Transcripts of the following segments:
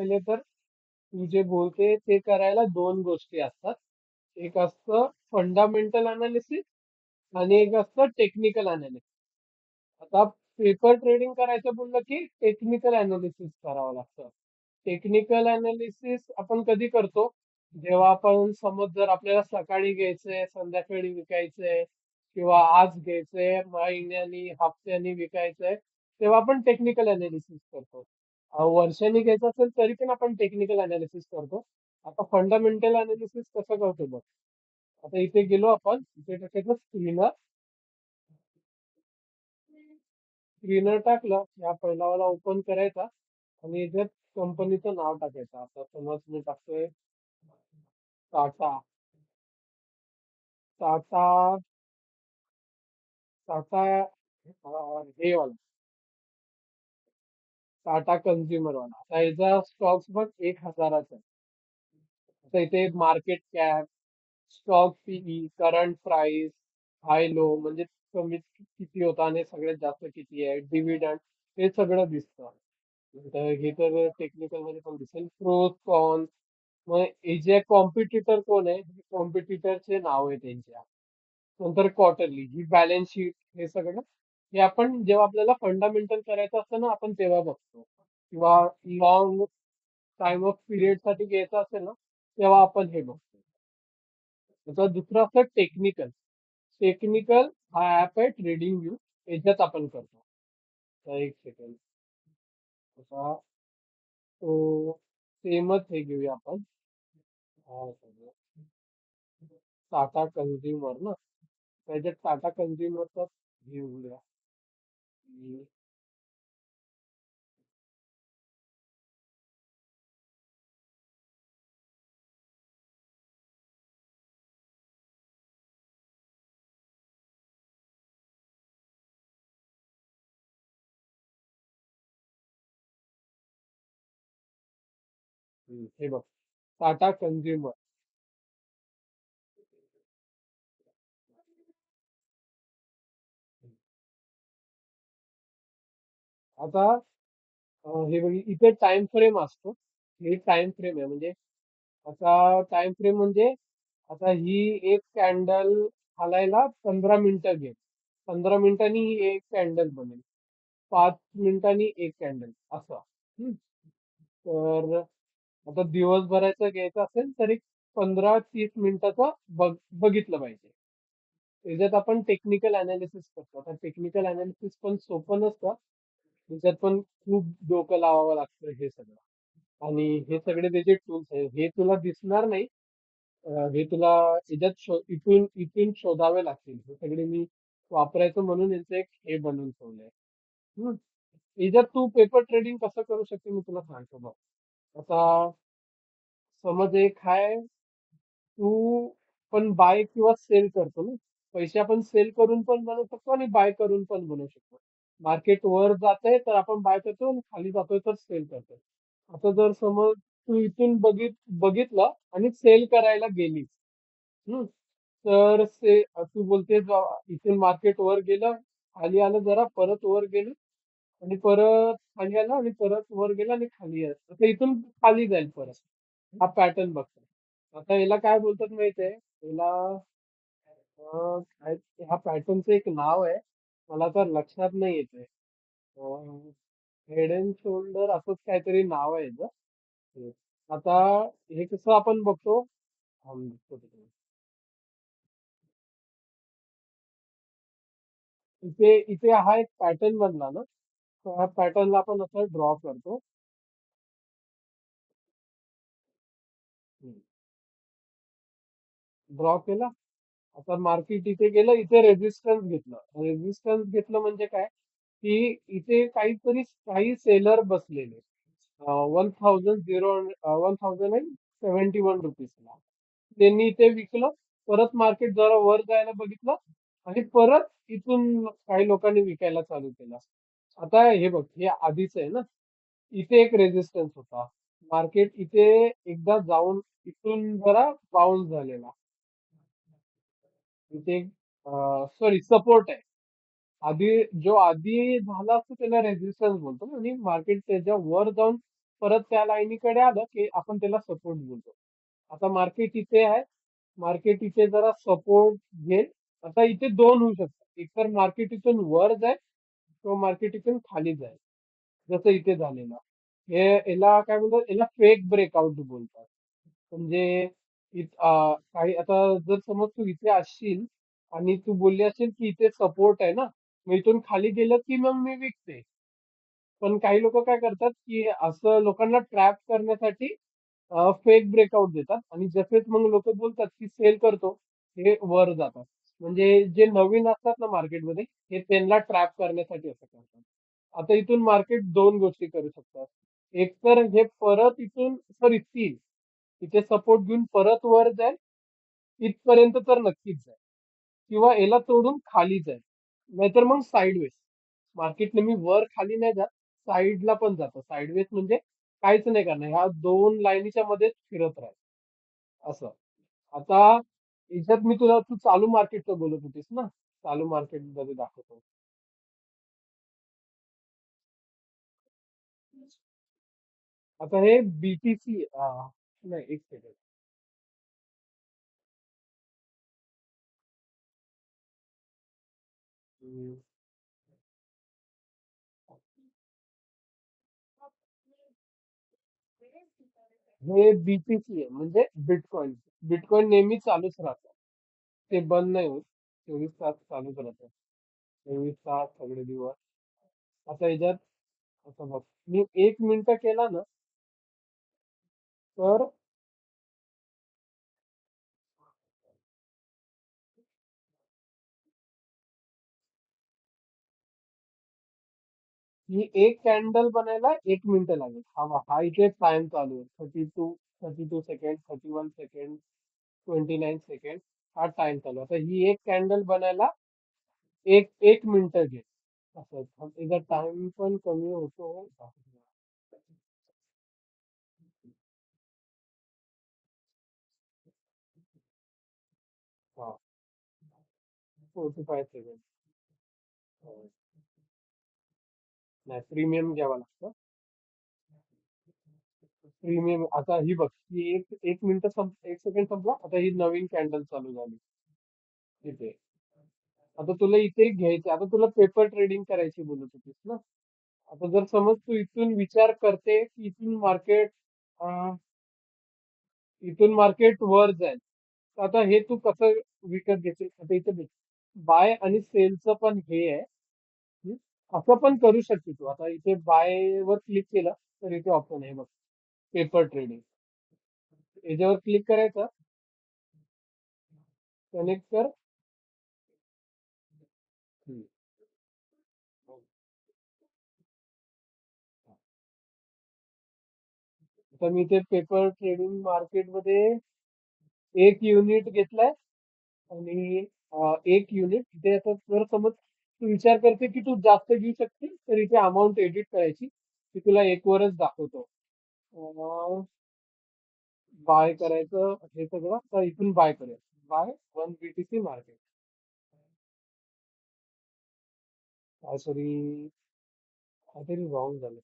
पहिले तर तू जे बोलते ते करायला दोन गोष्टी असतात. एक असतं फंडामेंटल अनालिसिस आणि एक असतं टेक्निकल अनालिसिस. आता पेपर ट्रेडिंग करायचं बोललं की टेक्निकल अनालिसिस करावं लागतं. टेक्निकल अनालिसिस आपण कधी करतो? जेव्हा आपण समज जर आपल्याला सकाळी घ्यायचंय, संध्याकाळी विकायचंय किंवा आज घ्यायचंय, महिन्यानी, हफ्त्यानी विकायचंय, तेव्हा आपण टेक्निकल अनालिसिस करतो. वर्षांनी घ्यायचं असेल तरी पण आपण टेक्निकल अनालिसिस करतो. आता फंडामेंटल अनालिसिस कसं करतो बघ. आता इथे गेलो आपण, इथे टाकायचं स्क्रीनर. स्क्रीनर टाकलं, या पहिलावाला ओपन करायचा आणि याच्यात कंपनीचं नाव टाकायचं. आता समज मी टाकतोय टाटा. टाटा टाटा हे वाला टाटा कन्झ्युमर वाला. आता याचा स्टॉक्स बघ 1,000चा आहे. आता इथे market cap, stock PE, current price, high low म्हणजे कमीत किती होता आणि सगळ्यात जास्त किती आहे, डिव्हिडंड, हे सगळं दिसतं. तर हे तर टेक्निकल मध्ये पण दिसेल. प्रोस कॉन्स, मग हे जे कॉम्पिटिटर कोण आहे, कॉम्पिटिटरचे नाव आहे त्यांच्या. नंतर क्वार्टरली ही बॅलन्स शीट, हे सगळं हे आपण जेव्हा आपल्याला फंडामेंटल करायचं असतं ना, आपण तेव्हा बघतो. किंवा लॉंग टाइम ऑफ पिरियड साठी घ्यायचं असेल ना, तेव्हा आपण हे बघतो. त्याचा दुसरा असतं टेक्निकल. टेक्निकल हा ऍप आहे ट्रेडिंग व्यू, याच्यात आपण करतो. तर एक सेकंड. आता तो सेमच हे घेऊया आपण. टाटा कन्झ्युमर ना, त्याच्यात टाटा कन्झ्युमरचा घेऊया. हम्म, हे बघ, टाटा कन्झ्युमर. आता हे बघ, इथे टाइम फ्रेम असतो. हे टाइम फ्रेम आहे म्हणजे, आता टाइम फ्रेम म्हणजे, आता ही एक कॅन्डल हालायला 15 मिनिटं घेईल. 15 मिनिटांनी ही एक कॅन्डल बनेल. 5 मिनिटांनी एक कॅन्डल असं. हम्म. तर आता दिवसभराचं घ्यायचं असेल तर एक 15-30 मिनिटाचं बघितलं पाहिजे. त्याच्यात आपण टेक्निकल अनालिसिस करतो. आता टेक्निकल अनालिसिस पण सोपं नसतं. त्याच्यात पण खूप डोकं लावावं लागतं हे सगळं. आणि हे सगळे त्याचे टूल्स आहेत, हे तुला दिसणार नाही. हे तुला याच्यात इथून इथून शोधावे लागतील. हे सगळे मी वापरायचं म्हणून यांचं एक हे बनवून ठेवलंय. हम्म. याच्यात तू पेपर ट्रेडिंग कसं करू शकते मी तुला सांगतो बघ. आता समज एक आहे, तू पण बाय किंवा सेल करतो ना. पैसे आपण सेल करून पण बनवू शकतो आणि बाय करून पण बनवू शकतो. मार्केट वर जातंय तर आपण बाय करतो आणि खाली जातोय तर सेल करतो. आता जर समज तू इथून बघितलं आणि सेल करायला गेली. हम्म. तर तू बोलते इथून मार्केट वर गेलं, खाली आलं, जरा परत वर गेलं आणि परत खाली आलं आणि परत वर गेलं आणि खाली आलं. आता इथून खाली जाईल परत. हा पॅटर्न बघतो. आता याला काय बोलतात माहितीये? याला ह्या पॅटर्नचं एक नाव आहे. मला तर लक्षात नाही येते. हेड अँड शोल्डर असंच काहीतरी नाव आहे याचं. हम्म. आता हे कसं आपण बघतो. बघतो तिकडे. इथे इथे हा एक पॅटर्न बनला ना, तर ह्या पॅटर्नला आपण असं ड्रॉ करतो. ड्रॉ केला. आता मार्केट इथे गेलं, इथे रेझिस्टन्स घेतलं. रेझिस्टन्स घेतलं म्हणजे काय, की इथे काही सेलर बसलेले 1,071 रुपीजला. त्यांनी इथे विकलं. परत मार्केट जरा वर जायला बघितलं आणि परत इथून काही लोकांनी विकायला चालू केलं. आता हे बघ, हे आधीच आहे ना. इथे एक रेझिस्टन्स होता. मार्केट इथे एकदा जाऊन इथून जरा बाउन्स झालेला. इथे सॉरी, सपोर्ट आहे. आधी जो आधी झाला असतो त्याला रेझिस्टन्स बोलतो ना, आणि मार्केट त्याच्या वर जाऊन परत त्या लाईनीकडे आलं की आपण त्याला सपोर्ट बोलतो. आता मार्केट इथे आहे, मार्केट इथे जरा सपोर्ट घेईल. आता इथे दोन होऊ शकतात, एक तर मार्केट इथून वर जाईल किंवा मार्केट इथून खाली जाईल, जसं इथे झालेलं. हे याला काय म्हणतात, याला फेक ब्रेकआउट बोलतात. म्हणजे काही आता जर समज तू इथे असशील आणि तू बोलली असेल की इथे सपोर्ट आहे ना, मग इथून खाली गेलं की मग मी विकते. पण काही लोक काय करतात की असं लोकांना ट्रॅप करण्यासाठी फेक ब्रेकआउट देतात आणि जसेच मग लोक बोलतात की सेल करतो, हे वर जातात. म्हणजे जे नवीन असतात ना मार्केटमध्ये, हे त्यांना ट्रॅप करण्यासाठी असं करतात. आता इथून मार्केट दोन गोष्टी करू शकतात. एक तर हे परत इथून सॉरी तीन, इथे सपोर्ट घेऊन परत वर जाईल, इथपर्यंत तर नक्कीच जाईल, किंवा याला तोडून खाली जाईल, नाहीतर मग साईडवेज. मार्केट नेहमी वर खाली नाही जात, साईडला पण जातं. साईडवेज म्हणजे काहीच नाही करणार, ह्या दोन लाईनीच्या मध्येच फिरत राहील असं. आता याच्यात मी तुला, तू चालू मार्केटचं बोलत होतीस ना, चालू मार्केट मध्ये दाखवतो. आता हे बीटीसी, नाही एक सेकंड. हे बीटीसी आहे, म्हणजे बिटकॉइन. बिटकॉइन नेहमी चालूच राहतं, ते बंद नाही होत, 24 तास चालूच राहतं. 24 तास सगळे दिवस. आता याच्यात, आता बघ, मी 1 मिनिट केला ना, तर ही एक कॅन्डल बनायला 1 मिनिट लागेल. हा इथे टाइम चालू आहे, 32 सेकंड, 31 सेकंड, 29 सेकंड, हा टाइम चालू आहे. आता ही एक कॅन्डल बनायला एक एक मिनिट घे. असं त्याचा टाइम पण कमी होतो. हा, 45 सेकंड. नाही, प्रीमियम घ्यावा लागतं. प्रीमियम, आता ही बघ, ही एक एक मिनिट 1 सेकंड संपला, आता ही नवीन कॅन्डल चालू झाली इथे. आता तुला इथे घ्यायचं, आता तुला पेपर ट्रेडिंग करायची बोलत होतीस ना. आता जर समज तू इथून विचार करते की इथून मार्केट वर जाईल, तर आता हे तू कसं विकत घेते. आता इथे बाय आणि सेलचं पण हे आहे. हम्म. असं पण करू शकते तू. आता इथे बाय वर क्लिक केलं तर इथे ऑप्शन आहे बघ, पेपर ट्रेडिंग. याच्यावर क्लिक करायचं, कनेक्ट कर. हम्म. आता मी ते पेपर ट्रेडिंग मार्केट मध्ये एक युनिट घेतलाय. आणि एक युनिट इथे, आता जर समज तू विचार करते की तू जास्त घेऊ शकते, तर इथे अमाऊंट एडिट करायची, ती तुला एक वरच दाखवतो. बाय करायचं हे सगळं, तर इथून बाय करूया. Buy 1 BTC market. काय सॉरी, काहीतरी रॉंग झालं.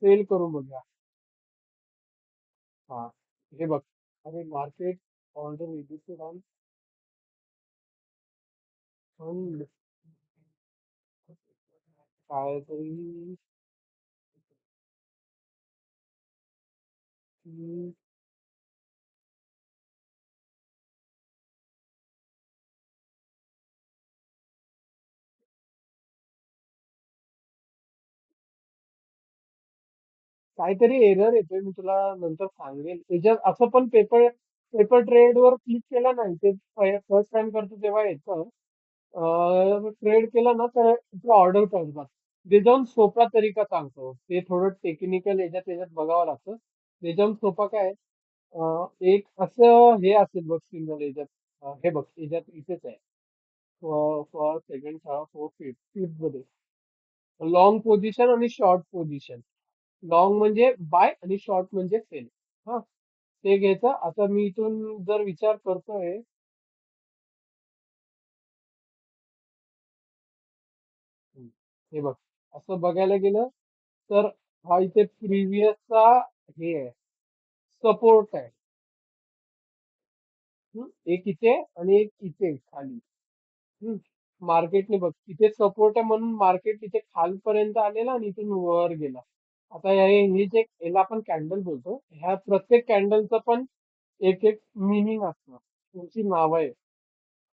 सेल करून बघूया. हा, हे बघ. अरे market order edited on fund, काहीतरी. हम्म, काहीतरी एरर येतोय, मी तुला नंतर सांगेल. त्याच्यात असं पण पेपर पेपर ट्रेड वर क्लिक केलं नाही, ते फर्स्ट टाइम करतो तेव्हा येतं. ट्रेड केला ना तर ऑर्डर करतात. ते जाऊन सोपा तरीका सांगतो, ते थोडं टेक्निकल याच्यात त्याच्यात बघावं लागतं. ते जाऊन सोपा काय आहे, एक असं हे असेल बघ सिंगल याच्यात. हे बघ याच्यात इथेच आहे, first second third fourth fifth, fifth मध्ये लॉंग पोझिशन आणि शॉर्ट पोझिशन. लॉंग म्हणजे बाय आणि शॉर्ट म्हणजे सेल. हा, ते घ्यायचं. आता मी इथून जर विचार करतोय, हम्म, हे बघ, असं बघायला गेलं तर हा इथे प्रिव्हियसचा हे आहे, सपोर्ट आहे. एक इथे आणि एक इथे खाली. हम्म. मार्केटने बघ इथे सपोर्ट आहे म्हणून मार्केट इथे खालपर्यंत आलेला आणि इथून वर गेला. आता हे जे याला आपण कॅन्डल बोलतो, ह्या प्रत्येक कॅन्डलचं पण एक एक मिनिंग असतं, त्यांची नाव आहे.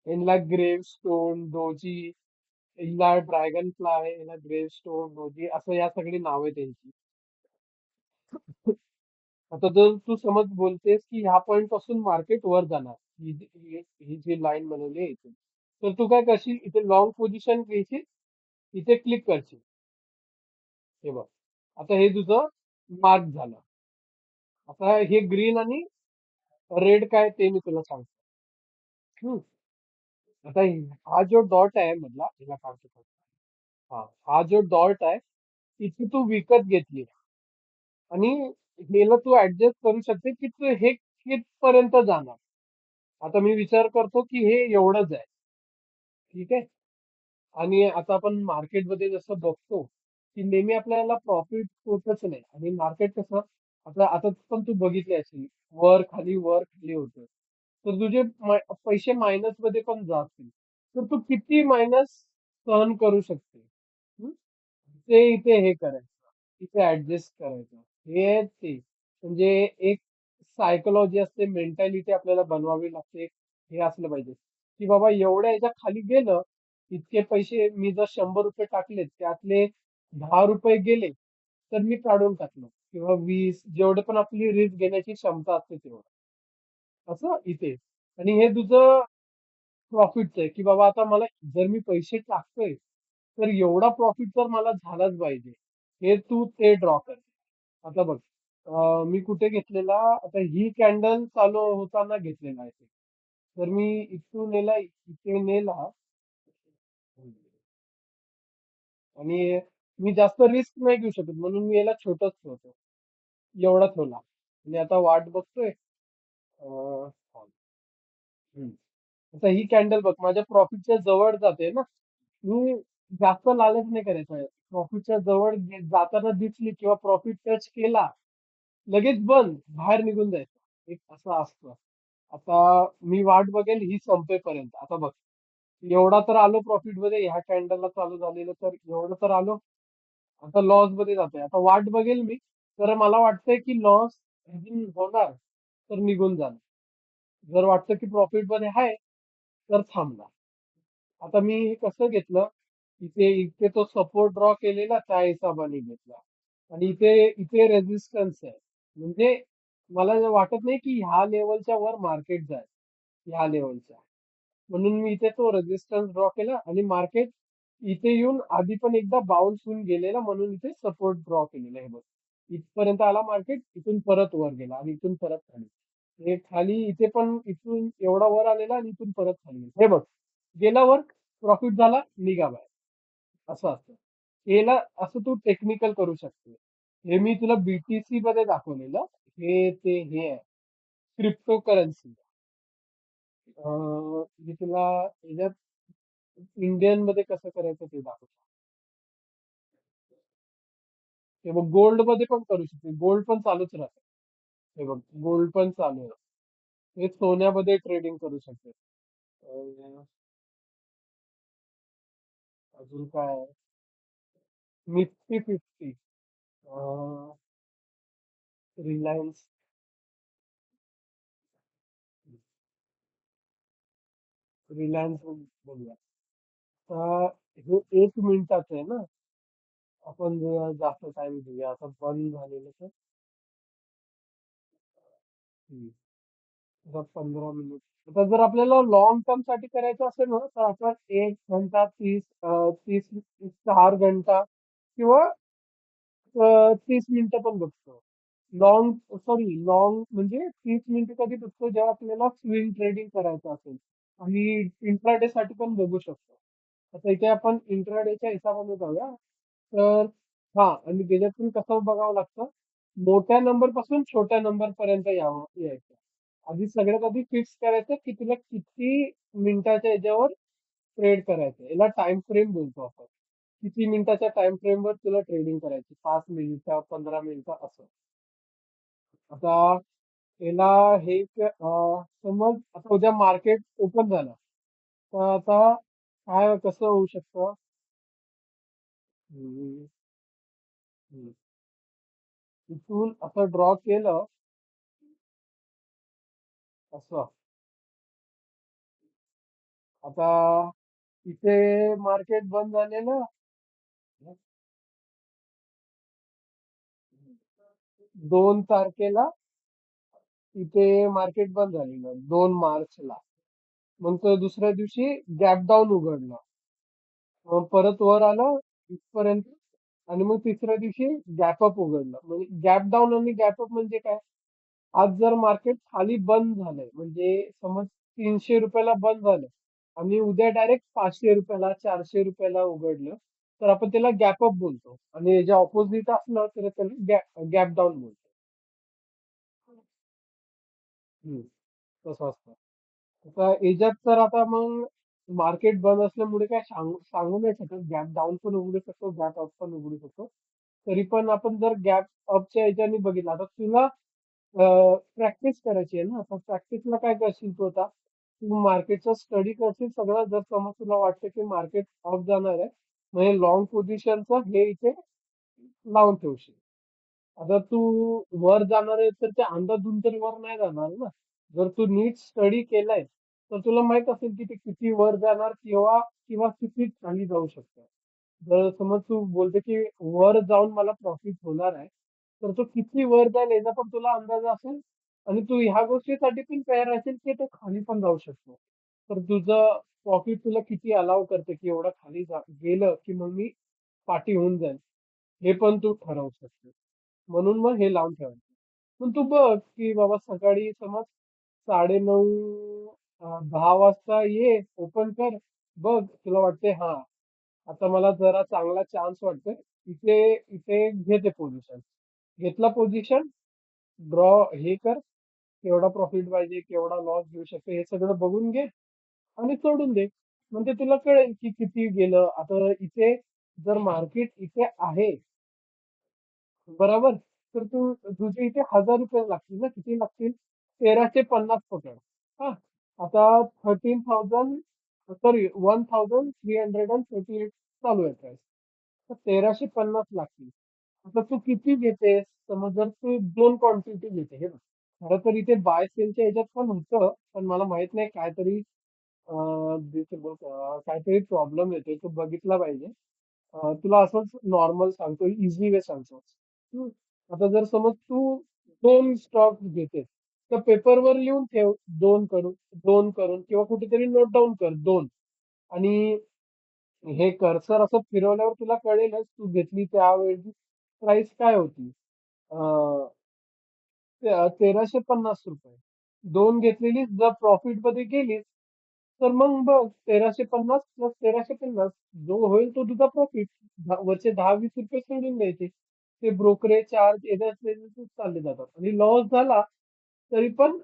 यांना ग्रेव स्टोन, डोजी, हिला ड्रॅगन फ्लाय, हिला ग्रेव स्टोन, डोजी, असं या सगळी नाव आहे त्यांची. आता जर तू समज बोलतेस की ह्या पॉइंट पासून मार्केट वर जाणार, ही जी लाईन बनवली आहे इथे, तर तू काय करशील, इथे लॉंग पोझिशन घ्यायची, इथे क्लिक करशील. हे बघ, आता हे तुझं मार्क झालं. आता हे ग्रीन आणि रेड काय ते मी तुला सांगतो. हम्म. आता हा जो डॉट आहे मधला, हिला काढतो. हा जो डॉट आहे, इथे तू विकत घेतली आणि हेला तू ऍडजस्ट करू शकते की तू हे कितपर्यंत जाणार. आता मी विचार करतो की हे एवढंच आहे. ठीक आहे. आणि आता आपण मार्केटमध्ये जसं बघतो की नेहमी आपल्याला प्रॉफिट होतच नाही, आणि मार्केट कसं, आता आता पण तू बघितले असेल, वर खाली होतं, तर तुझे पैसे मायनस मध्ये पण जातील. तर तू किती मायनस सहन करू शकते. हं? ते इथे हे करायचं, इथे ऍडजस्ट करायचं. हे ते म्हणजे एक सायकोलॉजी असते, मेंटॅलिटी आपल्याला बनवावी लागते. हे असलं पाहिजे की बाबा एवढ्या याच्या खाली गेलं, इतके पैसे मी जर 100 रुपये टाकले, त्यातले 10 रुपये गेले, तर मी काढून टाकलो, किंवा 20, जेवढे पण आपली रिस्क घेण्याची क्षमता असते तेवढं. असं इथे. आणि हे तुझं प्रॉफिटचं आहे की बाबा आता मला, जर मी पैसे टाकतोय, तर एवढा प्रॉफिट तर मला झालाच पाहिजे. हे तू ते ड्रॉ कर. आता बघ, मी कुठे घेतलेला, आता ही कॅन्डल चालू होताना घेतलेला आहे ते. तर मी इथून नेला, इथे नेला, आणि मी जास्त रिस्क नाही घेऊ शकत म्हणून मी याला छोटच ठेवतो. एवढा ठेवला आणि आता वाट बघतोय. थांब. हम्म. आता ही कॅन्डल बघ माझ्या प्रॉफिटच्या जवळ जाते ना. मी जास्त लालच नाही करायचं. प्रॉफिटच्या जवळ जाताना दिसली किंवा प्रॉफिट टच केला, लगेच बंद, बाहेर निघून जायचं. एक असं असतं. आता मी वाट बघेल ही संपेपर्यंत. आता बघ, एवढा तर आलो प्रॉफिट मध्ये, ह्या कॅन्डलला चालू झालेलं, तर एवढं तर आलो. आता लॉस मध्ये जातोय, आता वाट बघेल मी. तर मला वाटतंय की लॉस होणार, तर निघून जाणार. जर वाटतं की प्रॉफिट मध्ये आहे, तर थांबणार. आता मी हे कसं घेतलं, इथे इथे तो सपोर्ट ड्रॉ केलेला त्या हिशोबाने घेतला. आणि इथे इथे रेजिस्टन्स आहे, म्हणजे मला वाटत नाही की ह्या लेवलच्या वर मार्केट जाईल, ह्या लेवलच्या. म्हणून मी इथे तो रेजिस्टन्स ड्रॉ केला, आणि मार्केट इथे येऊन आधी पण एकदा बाउन्स होऊन गेलेला, म्हणून इथे सपोर्ट ड्रॉ केलेला आहे बघ. इथपर्यंत आला मार्केट, इथून परत वर गेला आणि इथून परत खाली. हे खाली इथे पण इथून एवढा वर आलेला आणि इथून परत खाली गेला. हे बघ, गेला वर, प्रॉफिट झाला, निघा बाहेर. असं असतं. हेला असं तू टेक्निकल करू शकते. हे मी तुला बीटीसी मध्ये दाखवलेलं. हे ते हे आहे, क्रिप्टो करन्सी. मी तुला याच्यात इंडियन मध्ये कसं करायचं ते दाखवतो. हे बघ, गोल्ड मध्ये पण करू शकते, गोल्ड पण चालूच राहतं. हे बघ, गोल्ड पण चालू आहे. हे सोन्यामध्ये ट्रेडिंग करू शकते. अं, अजून काय आहे? निफ्टी 50, रिलायन्स, रिलायन्स बघूया. आता हे 1 मिनिटाचं आहे ना, आपण जरा जास्त टाइम घेऊया. आता बंद झालेलं तर, हम्म, आता 15 मिनिट. आता जर आपल्याला लॉंग टर्म साठी करायचं असेल ना, तर आपण 1 घंटा, 4 घंटा, किंवा 30 मिनिटं पण बघतो. लॉंग म्हणजे 30 मिनिटं कधी बघतो, जेव्हा आपल्याला स्विंग ट्रेडिंग करायचं असेल. आणि इंट्राडे साठी पण बघू शकतो. आता इथे आपण इंट्राडेच्या हिशोबाने जाऊया. तर हा, आणि त्याच्यातून कसं बघावं लागतं, मोठ्या नंबर पासून छोट्या नंबर पर्यंत यायचं. आधी सगळ्यात आधी फिक्स करायचं की तुला किती मिनिटाच्या याच्यावर ट्रेड करायचं, याला टाइम फ्रेम बोलतो आपण. किती मिनिटाच्या टाइम फ्रेम वर तुला ट्रेडिंग करायची, 5 मिनिटं 15 मिनिटं असं. आता याला समज आता उद्या मार्केट ओपन झालं, तर आता काय कसं होऊ शकतं? हम्म, हम्म. इथून असं ड्रॉ केलं असं. आता इथे मार्केट बंद झालेलं 2 तारखेला, इथे मार्केट बंद झालेलं 2 मार्चला. मग तो दुसऱ्या दिवशी गॅप डाऊन उघडलं, मग परत वर आलं इथपर्यंत, आणि मग तिसऱ्या दिवशी गॅपअप उघडलं. म्हणजे गॅप डाऊन आणि गॅपअप म्हणजे काय? आज जर मार्केट खाली बंद झालंय, म्हणजे समज 300 रुपयाला बंद झालं आणि उद्या डायरेक्ट 500 रुपयाला 400 रुपयाला उघडलं, तर आपण त्याला गॅपअप बोलतो, आणि जे ऑपोजिट असलं तर त्याला गॅप डाऊन बोलतो. हम्म, तसं असतं. आता याच्यात तर आता मग मार्केट बंद असल्यामुळे काय सांगू नाही शकत, गॅप डाऊन पण उघडू शकतो, गॅप अप पण उघडू शकतो. तरी पण आपण जर गॅप अपच्या ह्याच्याने बघितलं, आता तुला प्रॅक्टिस करायची आहे ना, तर प्रॅक्टिसला काय करशील तू आता? तू मार्केटचा स्टडी करशील सगळं. जर समज तुला वाटतं की मार्केट अप जाणार आहे, म्हणजे लॉंग पोझिशनचं हे इथे लावून ठेवशील. आता तू वर जाणार आहे तर ते अंदाधुंद तर वर नाही जाणार ना. जर तू नीट स्टडी केलाय, तर तुला माहित असेल की ते किती वर जाणार किंवा किंवा किती खाली जाऊ शकतं. जर समज तू बोलते की वर जाऊन मला प्रॉफिट होणार आहे, तर तो किती वर जाईल याचा पण तुला अंदाज असेल, आणि तू ह्या गोष्टीसाठी पण तयार असेल की तो खाली पण जाऊ शकतो. तर तुझं प्रॉफिट तुला किती अलाव करते की एवढं खाली गेलं की मग मी पाठी होऊन जाईल, हे पण तू ठरवू शकतो. म्हणून मग हे लावून ठेवायचं. पण तू बघ की बाबा सकाळी समज 9:30 10 वाजता ये, ओपन कर, बघ तुला वाटते हा आता मला जरा चांगला चान्स वाटतोय, इथे इथे घेते पोझिशन. घेतला पोझिशन, ड्रॉ हे कर, केवढा प्रॉफिट पाहिजे, केवढा लॉस घेऊ शकतो, हे सगळं बघून घे आणि सोडून दे. म्हणजे तुला कळेल की किती गेलं. आता इथे जर मार्केट इथे आहे, बरोबर, तर तुझे इथे 1,000 रुपये लागतील ना, किती लागतील? 1,350 पकड. हा, आता 13,000, सॉरी 1,338 चालू आहे प्राइस, तर 1,350 लागतील. आता तू किती घेतेस? समज जर तू 2 क्वांटिटी घेते, हे बघ, खरं तर इथे बाय सेलच्या ह्याच्यात पण होतं, पण मला माहित नाही काहीतरी काहीतरी प्रॉब्लेम येतोय, तो बघितला पाहिजे. तुला असंच नॉर्मल सांगतो, इझी वे सांगतो. हम्म. आता जर समज तू 2 स्टॉक घेते, तर पेपरवर लिहून ठेव, 2 करून किंवा कुठेतरी नोट डाऊन कर 2. आणि हे कर्सर असं फिरवल्यावर तुला कळेलच तू घेतली त्यावेळी प्राइस काय होती. अं, 1,350 रुपये. 2 घेतलेली, जर प्रॉफिट मध्ये गेलीस, तर मग बघ 1,350 प्लस 1,350 जो होईल तो तुझा प्रॉफिट. वरचे 10-20 रुपये सोडून द्यायचे, ते ब्रोकरेज चार्ज येण्यात चालले जातात. आणि लॉस झाला तरी पण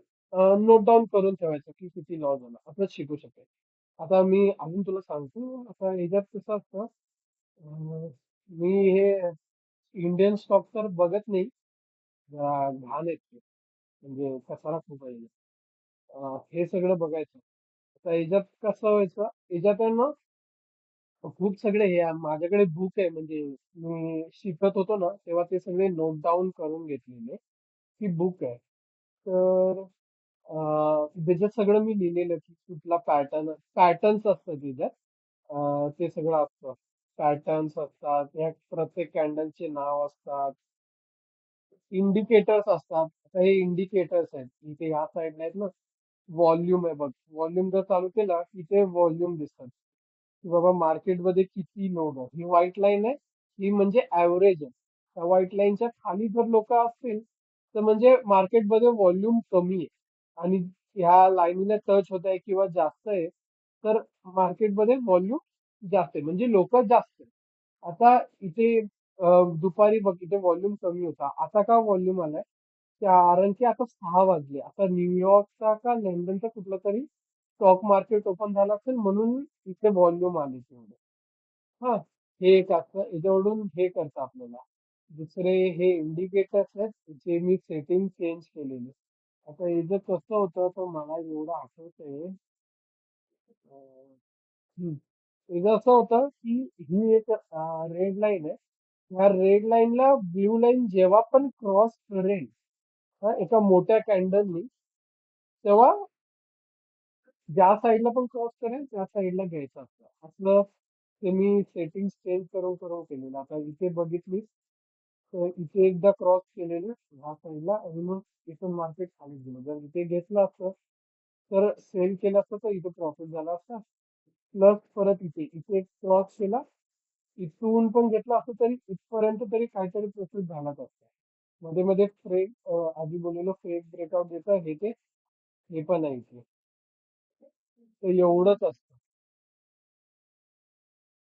नोट डाऊन करून ठेवायचं की किती लॉस झाला, असंच शिकू शकेल. आता मी अजून तुला सांगतो, आता ह्याच्यात कसं असतं. मी हे इंडियन स्टॉक तर बघत नाही, जरा घाण आहेत ते, म्हणजे कसारा खूप आहे. हे सगळं बघायचं. आता याच्यात कसं व्हायचं, याच्यात आहे ना खूप सगळे हे आहे. माझ्याकडे बुक आहे, म्हणजे मी शिकत होतो ना तेव्हा ते सगळे नोट डाऊन करून घेतलेले, ही बुक आहे. तर त्याच्यात सगळं मी लिहिलेलं की कुठला पॅटर्न्स असतात त्याच्यात. ते सगळं असतं. पॅटर्न्स असतात, या प्रत्येक कॅन्डलचे नाव असतात, इंडिकेटर्स असतात. आता हे इंडिकेटर्स आहेत, इथे ह्या साईडला आहेत ना, व्हॉल्यूम आहे बघ, व्हॉल्यूम जर चालू केला की ते व्हॉल्यूम दिसतात, की बाबा मार्केटमध्ये किती लोक आहे. ही व्हाईट लाईन आहे, ही म्हणजे ऍव्हरेज आहे. त्या व्हाईट लाईनच्या खाली जर लोक असतील, तर म्हणजे मार्केटमध्ये व्हॉल्यूम कमी आहे. आणि ह्या लाईनीला टच होत आहे किंवा जास्त आहे, तर मार्केटमध्ये व्हॉल्यूम जास्त आहे, म्हणजे लोक जास्त आहे. आता इथे दुपारी बघ, इथे व्हॉल्यूम कमी होता, आता का व्हॉल्यूम आलाय? कारण की आता 6 वाजले, आता न्यूयॉर्कचा का लंडनचा कुठला तरी स्टॉक मार्केट ओपन झाला असेल, म्हणून इथे व्हॉल्यूम आले तेवढे. हा, हे एक असतं, याच्यावरून हे करतं आपल्याला. दुसरे हे इंडिकेटर्स आहेत जे मी सेटिंग चेंज केलेले. आता याचं कसं होतं तर मला एवढं आठवतंय. हम्म. याचं असं होतं की ही एक रेड लाईन आहे. ह्या रेड लाईनला ब्ल्यू लाईन जेव्हा पण क्रॉस करेल एका मोठ्या कॅन्डलनी, तेव्हा ज्या साईडला पण क्रॉस करेल त्या साईडला घ्यायचं असतं. असलं ते मी सेटिंग चेंज करून करून केलेलं. आता इथे बघितली तर इथे एकदा क्रॉस केलेलं ह्या साईडला, आणि मग इथून मार्केट खाली गेलं. जर इथे घेतलं असतं तर सेल केलं असतं तर इथे प्रॉफिट झाला असता. प्लस परत इथे इथे क्रॉस केला, इथून पण घेतला असतं तरी इथपर्यंत तरी काहीतरी प्रॉफिट झालाच असता. मध्ये मध्ये फ्रेक, आधी बोललेलो फ्रेक ब्रेकआउट देतं हे ते, हे पण आहे इथे. तर एवढंच असतं.